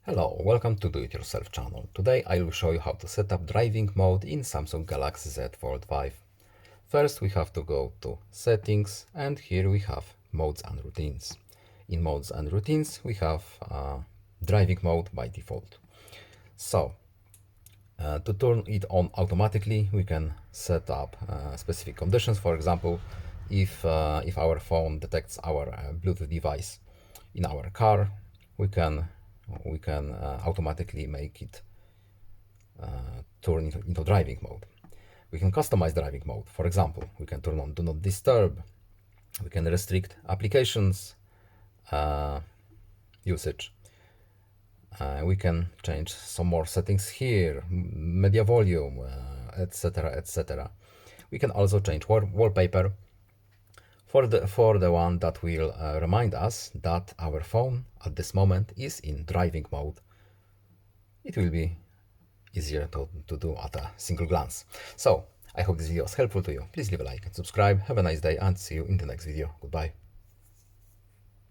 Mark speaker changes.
Speaker 1: Hello, welcome to Do It Yourself channel. Today I will show you how to set up driving mode in Samsung Galaxy Z Fold5. First we have to go to settings and here we have modes and routines. In modes and routines we have driving mode by default. So to turn it on automatically we can set up specific conditions. For example, if our phone detects our Bluetooth device in our car, we can automatically make it turn into driving mode. We can customize driving mode. For example, we can turn on Do Not Disturb. We can restrict applications usage. We can change some more settings here, media volume, etc., etc. We can also change wallpaper for the one that will remind us that our phone at this moment is in driving mode. It will be easier to do at a single glance. So I hope this video was helpful to you. Please leave a like and subscribe. Have a nice day and see you in the next video. Goodbye.